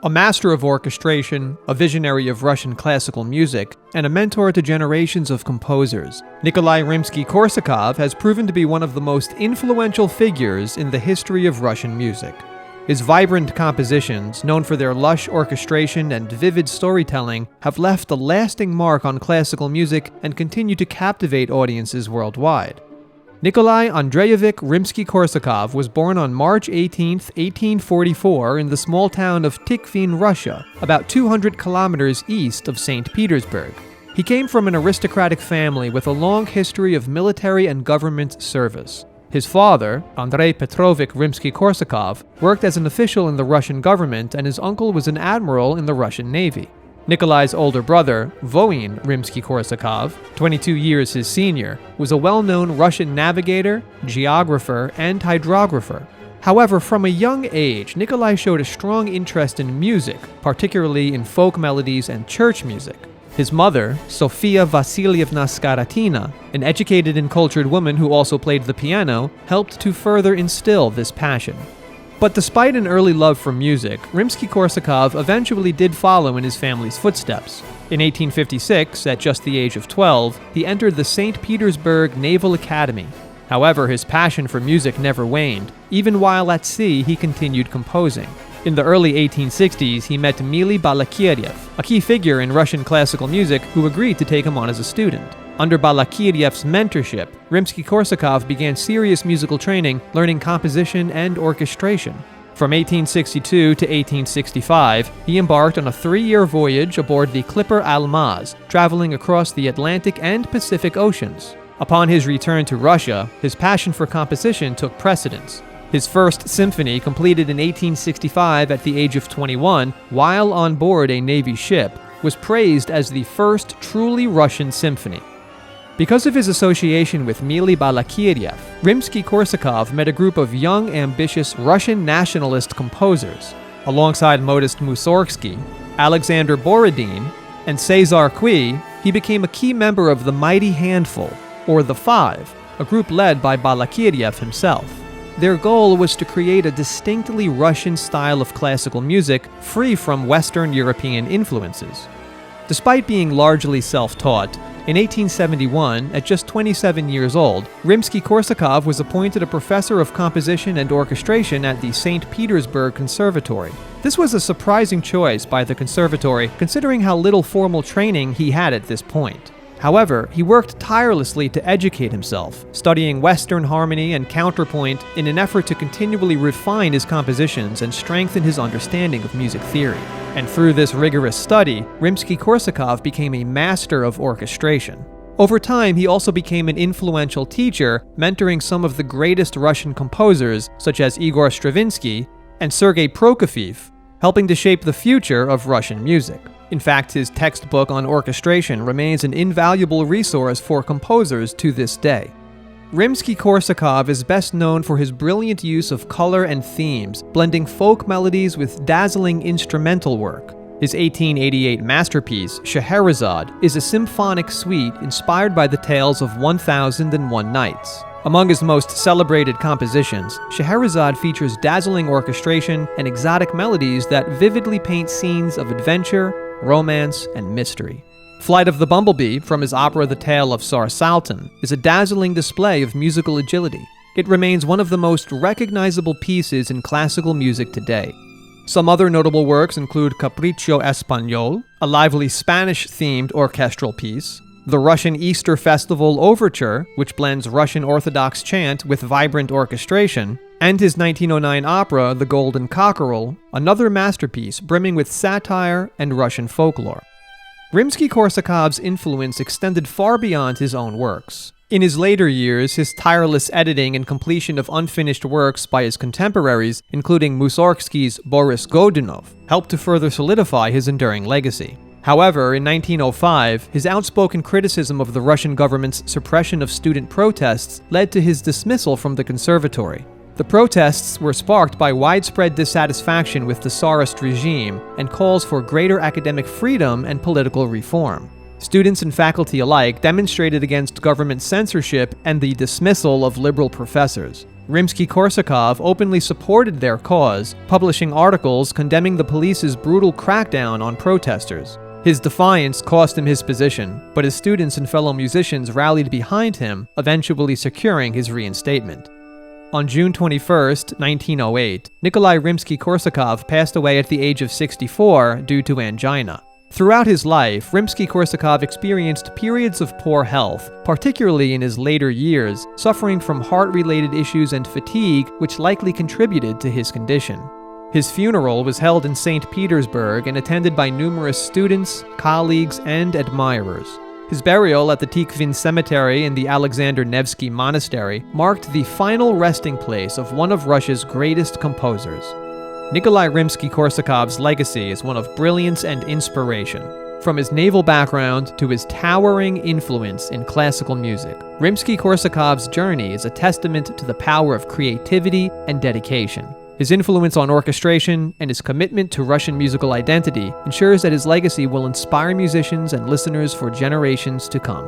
A master of orchestration, a visionary of Russian classical music, and a mentor to generations of composers, Nikolai Rimsky-Korsakov has proven to be one of the most influential figures in the history of Russian music. His vibrant compositions, known for their lush orchestration and vivid storytelling, have left a lasting mark on classical music and continue to captivate audiences worldwide. Nikolai Andreyevich Rimsky-Korsakov was born on March 18, 1844 in the small town of Tikhvin, Russia, about 200 kilometers east of St. Petersburg. He came from an aristocratic family with a long history of military and government service. His father, Andrei Petrovich Rimsky-Korsakov, worked as an official in the Russian government, and his uncle was an admiral in the Russian Navy. Nikolai's older brother, Voin Rimsky-Korsakov, 22 years his senior, was a well-known Russian navigator, geographer, and hydrographer. However, from a young age, Nikolai showed a strong interest in music, particularly in folk melodies and church music. His mother, Sofia Vasilyevna Skaratina, an educated and cultured woman who also played the piano, helped to further instill this passion. But despite an early love for music, Rimsky-Korsakov eventually did follow in his family's footsteps. In 1856, at just the age of 12, he entered the St. Petersburg Naval Academy. However, his passion for music never waned. Even while at sea, he continued composing. In the early 1860s, he met Mily Balakirev, a key figure in Russian classical music, who agreed to take him on as a student. Under Balakirev's mentorship, Rimsky-Korsakov began serious musical training, learning composition and orchestration. From 1862 to 1865, he embarked on a 3-year voyage aboard the Clipper Almaz, traveling across the Atlantic and Pacific Oceans. Upon his return to Russia, his passion for composition took precedence. His first symphony, completed in 1865 at the age of 21, while on board a Navy ship, was praised as the first truly Russian symphony. Because of his association with Mily Balakirev, Rimsky-Korsakov met a group of young, ambitious Russian nationalist composers. Alongside Modest Mussorgsky, Alexander Borodin, and César Cui, he became a key member of the Mighty Handful, or the Five, a group led by Balakirev himself. Their goal was to create a distinctly Russian style of classical music free from Western European influences. Despite being largely self-taught, in 1871, at just 27 years old, Rimsky-Korsakov was appointed a professor of composition and orchestration at the St. Petersburg Conservatory. This was a surprising choice by the conservatory, considering how little formal training he had at this point. However, he worked tirelessly to educate himself, studying Western harmony and counterpoint in an effort to continually refine his compositions and strengthen his understanding of music theory. And through this rigorous study, Rimsky-Korsakov became a master of orchestration. Over time, he also became an influential teacher, mentoring some of the greatest Russian composers, such as Igor Stravinsky and Sergei Prokofiev, helping to shape the future of Russian music. In fact, his textbook on orchestration remains an invaluable resource for composers to this day. Rimsky-Korsakov is best known for his brilliant use of color and themes, blending folk melodies with dazzling instrumental work. His 1888 masterpiece, Scheherazade, is a symphonic suite inspired by the tales of 1001 Nights. Among his most celebrated compositions, Scheherazade features dazzling orchestration and exotic melodies that vividly paint scenes of adventure, romance, and mystery. Flight of the Bumblebee, from his opera The Tale of Tsar Saltan, is a dazzling display of musical agility. It remains one of the most recognizable pieces in classical music today. Some other notable works include Capriccio Español, a lively Spanish-themed orchestral piece, the Russian Easter Festival Overture, which blends Russian Orthodox chant with vibrant orchestration, and his 1909 opera, The Golden Cockerel, another masterpiece brimming with satire and Russian folklore. Rimsky-Korsakov's influence extended far beyond his own works. In his later years, his tireless editing and completion of unfinished works by his contemporaries, including Mussorgsky's Boris Godunov, helped to further solidify his enduring legacy. However, in 1905, his outspoken criticism of the Russian government's suppression of student protests led to his dismissal from the conservatory. The protests were sparked by widespread dissatisfaction with the Tsarist regime and calls for greater academic freedom and political reform. Students and faculty alike demonstrated against government censorship and the dismissal of liberal professors. Rimsky-Korsakov openly supported their cause, publishing articles condemning the police's brutal crackdown on protesters. His defiance cost him his position, but his students and fellow musicians rallied behind him, eventually securing his reinstatement. On June 21, 1908, Nikolai Rimsky-Korsakov passed away at the age of 64 due to angina. Throughout his life, Rimsky-Korsakov experienced periods of poor health, particularly in his later years, suffering from heart-related issues and fatigue, which likely contributed to his condition. His funeral was held in St. Petersburg and attended by numerous students, colleagues, and admirers. His burial at the Tikhvin Cemetery in the Alexander Nevsky Monastery marked the final resting place of one of Russia's greatest composers. Nikolai Rimsky-Korsakov's legacy is one of brilliance and inspiration. From his naval background to his towering influence in classical music, Rimsky-Korsakov's journey is a testament to the power of creativity and dedication. His influence on orchestration and his commitment to Russian musical identity ensures that his legacy will inspire musicians and listeners for generations to come.